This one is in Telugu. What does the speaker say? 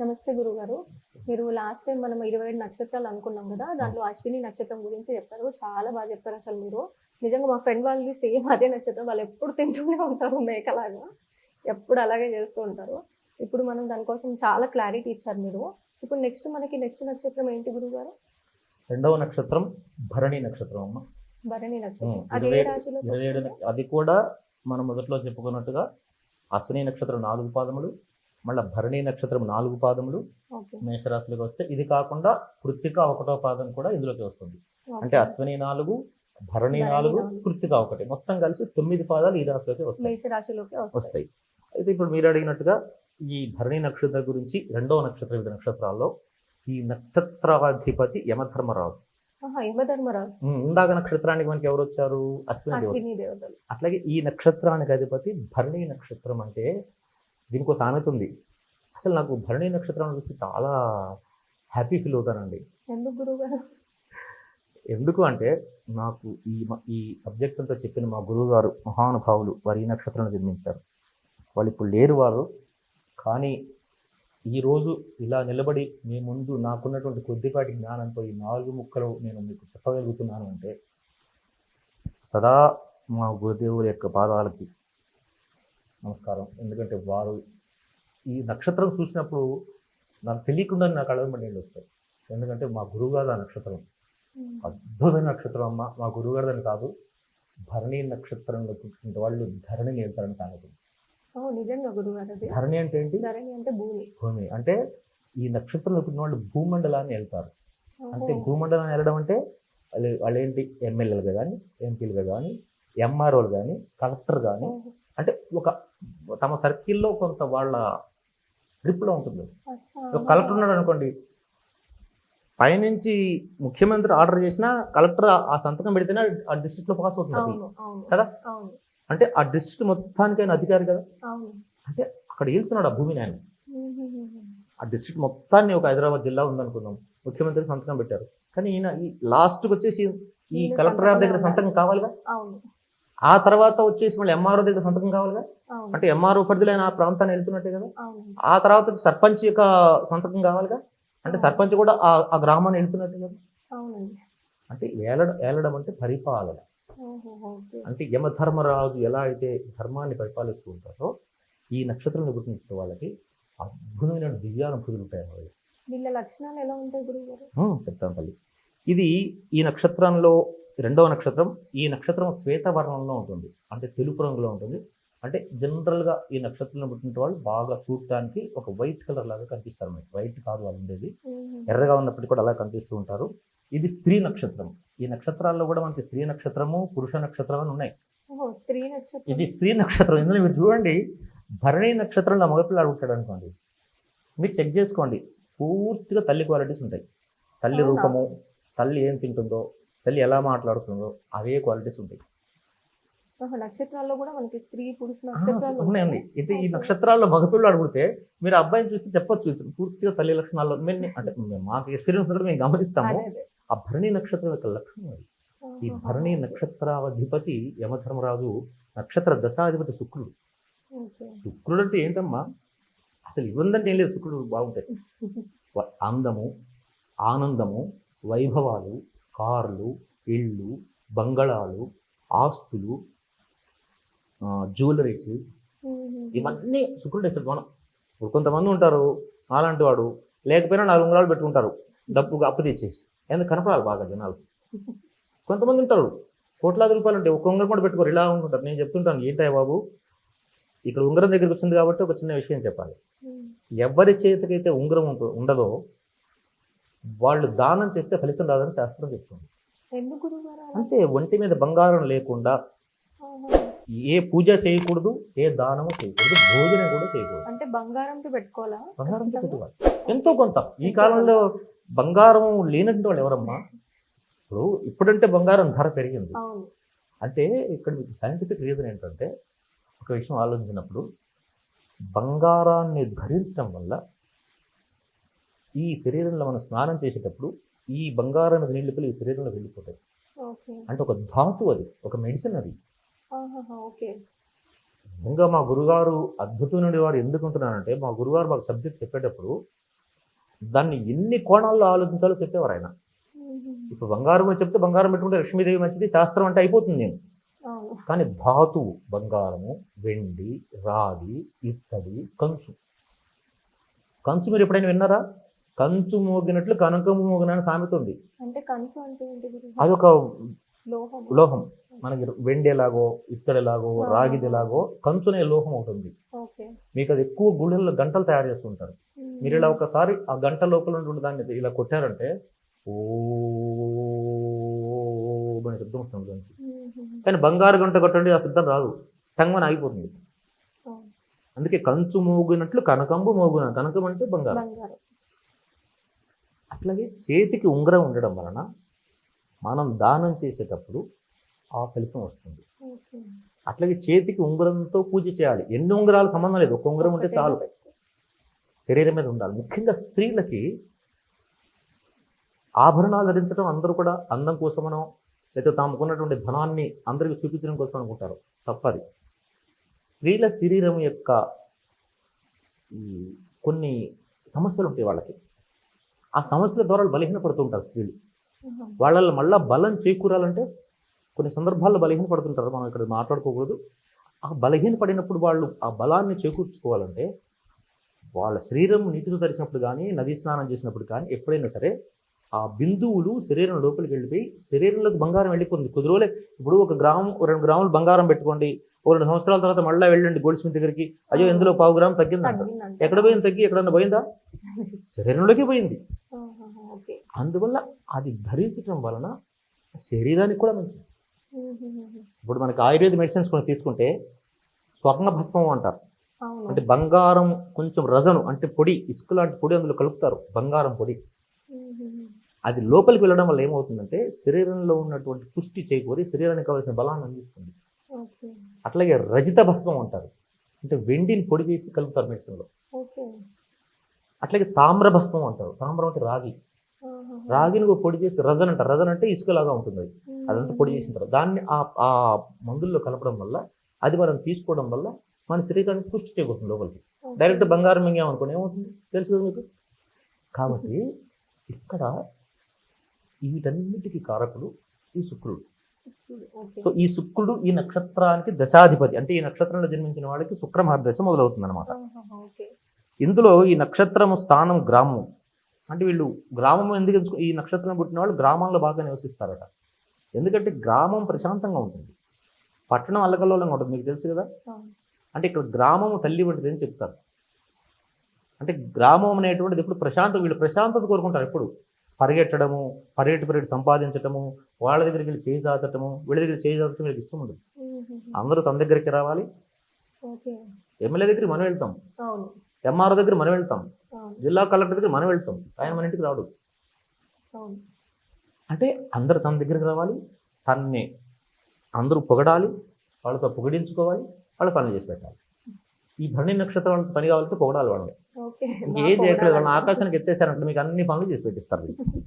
నమస్తే గురుగారు. మీరు లాస్ట్ టైం మనం 27 నక్షత్రాలు అనుకున్నాం గదా! దాంట్లో అశ్విని నక్షత్రం గురించి చెప్పారు. చాలా బాగా చెప్పారు అసలు మీరు. నిజంగా మా ఫ్రెండ్ వాళ్ళది సేమ్ అదే నక్షత్రం. వాళ్ళెప్పుడు తింటూనే ఉంటారు మేకలాగా. ఎప్పుడు అలాగే చేస్తూ ఉంటారు. ఇప్పుడు మనం దాని కోసం చాలా క్లారిటీ ఇచ్చారు మీరు. ఇప్పుడు నెక్స్ట్ నక్షత్రం ఏంటి గురుగారు? రెండవ నక్షత్రం భరణి నక్షత్రం అమ్మ. భరణి నక్షత్రం. అది ఏ 27 రాశిలోకి 27 వస్తుంది? అది కూడా మనం మొదట్లో చెప్పుకున్నట్టుగా అశ్విని నక్షత్రం 4 పాదములు, మళ్ళీ భరణి నక్షత్రం 4 పాదములు ఓకే. మేషరాశిలోకి వస్తే, ఇది కాకుండా కృత్తిక 1వ పాదం కూడా ఇందులోకి వస్తుంది. అంటే ఓకే. అశ్విని 4, భరణి భరణి 4, 4. కృత్తిక 1, మొత్తం కలిసి 9 పాదాలు ఈ రాశిలోకి వస్తాయి. మేష రాశిలోకి వస్తాయి. వస్తాయి. అయితే ఇప్పుడు మీరు అడిగినట్టుగా ఈ భరణి నక్షత్రం గురించి, రెండవ నక్షత్రం, వివిధ నక్షత్రాల్లో ఈ నక్షత్రాధిపతి యమధర్మరాజు. ఆహా! యమధర్మరాజు. ఇందాక నక్షత్రానికి మనకి ఎవరు వచ్చారు? అశ్విని దేవత. అశ్విని దేవతలు. అట్లాగే ఈ నక్షత్రానికి అధిపతి భరణి నక్షత్రం. అంటే దీనికి ఒక సామెత ఉంది. అసలు నాకు భరణి నక్షత్రం చూసి చాలా హ్యాపీ ఫీల్ అవుతానండి. ఎందుకు గురుగారు? ఎందుకు అంటే నాకు ఈ సబ్జెక్ట్ అంతా చెప్పిన మా గురువు గారు మహానుభావులు వారు ఈ నక్షత్రాన్ని జన్మించారు. వాళ్ళు ఇప్పుడు లేరు వారు. కానీ ఈరోజు ఇలా నిలబడి మీ ముందు నాకున్నటువంటి కొద్దిపాటి జ్ఞానంతో ఈ 4 ముక్కలు నేను మీకు చెప్పగలుగుతున్నాను అంటే సదా మా గురుదేవుల యొక్క పాదాలకి నమస్కారం. ఎందుకంటే వారు ఈ నక్షత్రం చూసినప్పుడు నాకు తెలియకుండా నాకు కళ్ళంబడి నీళ్ళు వస్తాయి. ఎందుకంటే మా గురువుగారు ఆ నక్షత్రం అద్భుతమైన నక్షత్రం అమ్మ. మా గురువుగారిదని కాదు, భరణి నక్షత్రంలో పుట్టిన వాళ్ళు ధరణిని వెళ్తారని సాగుతుంది. నిజంగా గురుగారు. అది ధరణి అంటే ఏంటి? ధరణి అంటే భూమి. భూమి అంటే ఈ నక్షత్రంలో పుట్టిన వాళ్ళు భూమండలాన్ని వెళ్తారు. అంటే ఓహో. భూమండలాన్ని వెళ్ళడం అంటే వాళ్ళు ఏంటి, ఎమ్మెల్యేలుగా కానీ, ఎంపీలుగా కానీ, ఎంఆర్ఓలు కానీ, కలెక్టర్ కానీ, ఓహో. అంటే ఒక తమ సర్కిల్లో కొంత వాళ్ళ గ్రిప్లో ఉంటుంది. అచ్చా. ఒక కలెక్టర్ ఉన్నాడు అనుకోండి, పైనుంచి ముఖ్యమంత్రి ఆర్డర్ చేసినా కలెక్టర్ ఆ సంతకం పెడితేనే ఆ డిస్ట్రిక్ట్లో పాస్ అవుతుంది అవును, అవును, కదా. అవును, అంటే ఆ డిస్ట్రిక్ట్ మొత్తానికైనా అధికారి కదా. అవును. అంటే అక్కడ వెళ్తున్నాడు ఆ భూమిని ఆయన. హుహుహుహు. ఆ డిస్ట్రిక్ట్ మొత్తాన్ని, ఒక హైదరాబాద్ జిల్లా ఉందనుకుందాం, ముఖ్యమంత్రి సంతకం పెట్టారు. కానీ ఈయన ఈ లాస్ట్కి వచ్చేసి ఈ ఈయన కలెక్టర్ గారి దగ్గర సంతకమే సంతకం కావాలిగా. అవును, ఆ తర్వాత వచ్చేసి మళ్ళీ ఎంఆర్ఓ దగ్గర సంతకం కావాలిగా. అవును, అంటే ఎంఆర్ఓ పరిధిలో ఆయన ఆ ప్రాంతాన్ని వెళ్తున్నట్టే కదా. అవును, ఆ తర్వాత సర్పంచ్ యొక్క సంతకం కావాలిగా. అంటే సర్పంచ్ కూడా ఆ గ్రామాన్ని వెళ్తున్నట్టు కదా. అవునండి. అంటే ఏలడం అంటే పరిపాలన. ఓహో, ఓకే. అంటే యమధర్మరాజు ఎలా అయితే ధర్మాన్ని పరిపాలిస్తూ ఉంటారో, ఈ నక్షత్రంలో పుట్టిన వాళ్ళకి అద్భుతమైన దివ్యానుభూతులు ఉంటాయి అన్నమాట. వీళ్ళ లక్షణాలు ఎలా ఉంటాయి గురుగారు? చెప్తాను తల్లి. ఇది ఈ నక్షత్రంలో రెండవ నక్షత్రం. ఈ నక్షత్రం శ్వేతవర్ణంలో ఉంటుంది, అంటే తెలుపు రంగులో ఉంటుంది. అంటే జనరల్గా ఈ నక్షత్రంలో పుట్టిన వాళ్ళు బాగా చూడటానికి ఒక వైట్ కలర్ లాగా కనిపిస్తారు. మనకి వైట్ కాదు వాళ్ళు ఉండేది, ఎర్రగా ఉన్నప్పటికీ కూడా అలా కనిపిస్తూ ఉంటారు. ఇది స్త్రీ నక్షత్రం. ఈ నక్షత్రాల్లో కూడా మనకి స్త్రీ నక్షత్రము, పురుష నక్షత్రం అని ఉన్నాయి. ఓహో, స్త్రీ నక్షత్రం. ఇది స్త్రీ నక్షత్రం. ఇందులో మీరు చూడండి, భరణి నక్షత్రంలో మగపిల్లాడు ఉంటాడు అనుకోండి, మీరు చెక్ చేసుకోండి, పూర్తిగా తల్లి క్వాలిటీస్ ఉంటాయి. తల్లి అవునా? రూపము, తల్లి ఏం తింటుందో, తల్లి ఎలా మాట్లాడుతుందో, అవే క్వాలిటీస్ ఉంటాయి. ఓహో, నక్షత్రాల్లో కూడా మనకి స్త్రీ పురుష నక్షత్రాలు ఉన్నాయండి. అయితే ఈ ఓకే. నక్షత్రాల్లో మగపిల్లాడు పుడితే మీరు అబ్బాయిని చూస్తే చెప్పొచ్చు, ఇతను పూర్తిగా తల్లి లక్షణాల్లో. అంటే మాకు ఎక్స్పీరియన్స్ కూడా మేము గమనిస్తాము. అదే, అదే. ఆ భరణి నక్షత్రం యొక్క లక్షణం అది. ఈ ఓహో, భరణి నక్షత్రాధిపతి యమధర్మరాజు, నక్షత్ర దశాధిపతి శుక్రుడు. ఓకే. శుక్రుడు అంటే ఏంటమ్మా, అసలు ఇవ్వందంటే ఏం లేదు. శుక్రుడు బాగుంటాయి. అందము, ఆనందము, వైభవాలు, కార్లు, ఇళ్ళు, బంగళాలు, ఆస్తులు, జ్యువెలరీస్, ఇవన్నీ శుక్రుడు వేసాడు. మనం ఇప్పుడు కొంతమంది ఉంటారు, అలాంటి వాడు లేకపోయినా 4 ఉంగరాలు పెట్టుకుంటారు, డబ్బుగా అప్పు తెచ్చేసి. ఎందుకు కనపడాలి బాగా జనాలు. కొంతమంది ఉంటారు కోట్లాది రూపాయలు ఉంటాయి, ఒక ఉంగరం కూడా పెట్టుకోరు, ఇలా ఉంటుంటారు. నేను చెప్తుంటాను, ఏంటాయి బాబు, ఇక్కడ ఉంగరం దగ్గరికి వచ్చింది కాబట్టి ఒక చిన్న విషయం చెప్పాలి. ఎవరి చేతికైతే ఉంగరం ఉండదో వాళ్ళు దానం చేస్తే ఫలితం రాదని శాస్త్రం చెప్తుంది. ఎందుకు గురుగారు అలా? అంటే ఒంటి మీద బంగారం లేకుండా ఆహా. ఏ పూజ చేయకూడదు, ఏ దానము చేయకూడదు, భోజనం కూడా చేయకూడదు. అంటే బంగారంతో పెట్టుకోవాలా? బంగారంతో పెట్టుకోవాలి. ఎంతో కొంత. ఈ కాలంలో బంగారం లేనటువంటి వాళ్ళు ఎవరమ్మా? ఇప్పుడంటే బంగారం ధర పెరిగింది. అవును. అంటే ఇక్కడ మీకు సైంటిఫిక్ రీజన్ ఏంటంటే, ఒక విషయం ఆలోచించినప్పుడు, బంగారాన్ని ధరించడం వల్ల ఈ శరీరంలో మనం స్నానం చేసేటప్పుడు ఈ బంగారం నీళ్ళుకలు ఈ శరీరంలో వెళ్ళిపోతాయి. ఓకే. అంటే ఒక ధాతు, అది ఒక మెడిసిన్ అది. ఆహాహా, ఓకే. నిజంగా మా గురుగారు అద్భుతమైన వారు. ఎందుకుంటున్నానంటే, మా గురుగారు మాకు సబ్జెక్ట్ చెప్పేటప్పుడు దాన్ని ఎన్ని కోణాల్లో ఆలోచించాలో చెప్పేవారు ఆయన. ఇప్పుడు బంగారం అని చెప్తే బంగారం పెట్టుకుంటే లక్ష్మీదేవి మంచిది శాస్త్రం అంటే అయిపోతుంది నేను. అవును. కానీ ధాతువు బంగారము, వెండి, రాగి, ఇత్తడి, కంచు. కంచు మీరు ఎప్పుడైనా విన్నారా? కంచు మోగినట్లు కనకము మోగిన సామెత ఉంది. అంటే కంచు అంటే ఏంటి గురువు? అదొక లోహం. లోహం. మనకి వెండి ఎలాగో, ఇత్తడి ఎలాగో, రాగిది ఎలాగో కంచు అనే లోహం ఉంటుంది. ఓకే. మీకు అది ఎక్కువ గుళ్ళల్లో గంటలు తయారు చేస్తుంటారు. మీరు ఇలా ఒకసారి ఆ గంట లోపల ఉన్నటువంటి దాన్ని ఇలా కొట్టారంటే ఓ అని శబ్దం వస్తుంది దానికి. కానీ బంగారు గంట కొట్టండి ఆ శబ్దం రాదు, టంగమని ఆగిపోతుంది. అందుకే కంచు మోగినట్లు కనకంబు మోగున. కనకం అంటే బంగారం. బంగారం. అట్లాగే చేతికి ఉంగరం ఉండడం వలన మనం దానం చేసేటప్పుడు ఆ ఫలితం వస్తుంది. ఓకే. అట్లాగే చేతికి ఉంగరంతో పూజ చేయాలి. ఎన్ని ఉంగరాలు సంబంధం లేదు, ఒక ఉంగరం ఉంటే చాలు. శరీరం మీద ఉండాలి. ముఖ్యంగా స్త్రీలకి ఆభరణాలు ధరించడం అందరూ కూడా అందం కోసమనో లేకపోతే తాముకున్నటువంటి ధనాన్ని అందరికీ చూపించడం కోసం అనుకుంటారు. తప్పది. స్త్రీల శరీరం యొక్క ఈ కొన్ని సమస్యలు ఉంటాయి వాళ్ళకి. ఆ సమస్యల ద్వారా బలహీనపడుతుంటారు స్త్రీలు. వాళ్ళల్లో మళ్ళా బలం చేకూరాలంటే కొన్ని సందర్భాల్లో బలహీనపడుతుంటారు. మనం ఇక్కడ మాట్లాడుకోకూడదు. ఆ బలహీనపడినప్పుడు వాళ్ళు ఆ బలాన్ని చేకూర్చుకోవాలంటే వాళ్ళ శరీరం నీటితో తడిసినప్పుడు కానీ, నదీ స్నానం చేసినప్పుడు కానీ ఎప్పుడైనా సరే ఆ బిందువులు శరీరం లోపలికి వెళ్ళిపోయి శరీరంలోకి బంగారం వెళ్ళిపోతుంది. కొద్ది రోజులే. ఇప్పుడు 1 గ్రాము 2 గ్రాములు బంగారం పెట్టుకోండి, 2 సంవత్సరాల తర్వాత మళ్ళీ వెళ్ళండి గోల్డ్ స్మిత్ దగ్గరికి, అయ్యో ఎందులో 1/4 గ్రాము తగ్గిందంట. ఎక్కడ పోయింది తగ్గి? ఎక్కడన్నా పోయిందా? శరీరంలోకి పోయింది. అందువల్ల అది ధరించడం వలన శరీరానికి కూడా మంచిది. ఇప్పుడు మనకి ఆయుర్వేద మెడిసిన్స్ కొన్ని తీసుకుంటే స్వర్ణ భస్మం అంటారు. అంటే బంగారం కొంచెం రజను అంటే పొడి, ఇసుక లాంటి పొడి అందులో కలుపుతారు, బంగారం పొడి. అది లోపలికి వెళ్ళడం వల్ల ఏమవుతుందంటే శరీరంలో ఉన్నటువంటి పుష్టి చేకూరి శరీరానికి కావాల్సిన బలాన్ని అందిస్తుంది. అట్లాగే రజిత భస్మం అంటారు, అంటే వెండిని పొడి చేసి కలుపుతారు మెడిసిన్లో. అట్లాగే తామ్ర భస్మం అంటారు. తామ్రం అంటే రాగి. రాగిని పొడి చేసి రజన్ అంటారు. రజన్ అంటే ఇసుకలాగా ఉంటుంది అది. అదంతా పొడి చేసిన తర్వాత దాన్ని ఆ మందుల్లో కలపడం వల్ల, అది మనం తీసుకోవడం వల్ల మన శరీరానికి పుష్టి చేకూరుతుంది లోపలికి. డైరెక్ట్ బంగారం మింగామనుకోండి ఏమవుతుంది తెలుసు కదా మీకు. కాబట్టి ఇక్కడ వీటన్నిటికీ కారకుడు ఈ శుక్రుడు. సో ఈ శుక్రుడు ఈ నక్షత్రానికి దశాధిపతి. అంటే ఈ నక్షత్రంలో జన్మించిన వాళ్ళకి శుక్ర మహర్దశ మొదలవుతుంది అనమాట. ఇందులో ఈ నక్షత్రము స్థానం గ్రామం. అంటే వీళ్ళు గ్రామం ఎందుకు ఈ నక్షత్రం పుట్టిన వాళ్ళు గ్రామాల్లో బాగా నివసిస్తారట. ఎందుకంటే గ్రామం ప్రశాంతంగా ఉంటుంది, పట్టణం అల్లకల్లోలంగా ఉంటుంది, మీకు తెలుసు కదా. అంటే ఇక్కడ గ్రామము తల్లి వంటిది అని చెప్తారు. అంటే గ్రామం అనేటువంటిది ఎప్పుడు వీళ్ళు ప్రశాంతత కోరుకుంటారు. ఎప్పుడు పరిగెట్టడము, పరిగెట్టి సంపాదించటము, వాళ్ళ దగ్గరికి వెళ్ళి చేయి దాచటము, వీళ్ళ దగ్గర చేయి దాచడం వీళ్ళకి ఇష్టం ఉండదు. అందరూ తన దగ్గరికి రావాలి. ఎమ్మెల్యే దగ్గరికి మనం వెళ్తాం, ఎంఆర్ఓ దగ్గర మనం వెళ్తాం, జిల్లా కలెక్టర్ దగ్గర మనం వెళ్తాం, ఆయన మన ఇంటికి రాడు. అంటే అందరూ తన దగ్గరికి రావాలి, తన్నే అందరూ పొగడాలి, వాళ్ళతో పొగిడించుకోవాలి, వాళ్ళ పనులు చేసి పెట్టాలి. ఈ భరణి నక్షత్రం వాళ్ళకి పని కావాలంటే పొగడాలి వాళ్ళని. ఏం చేయట్లేదు, వాళ్ళని ఆకాశానికి ఎత్తేసారంటే మీకు అన్ని పనులు చేసి పెట్టిస్తారు.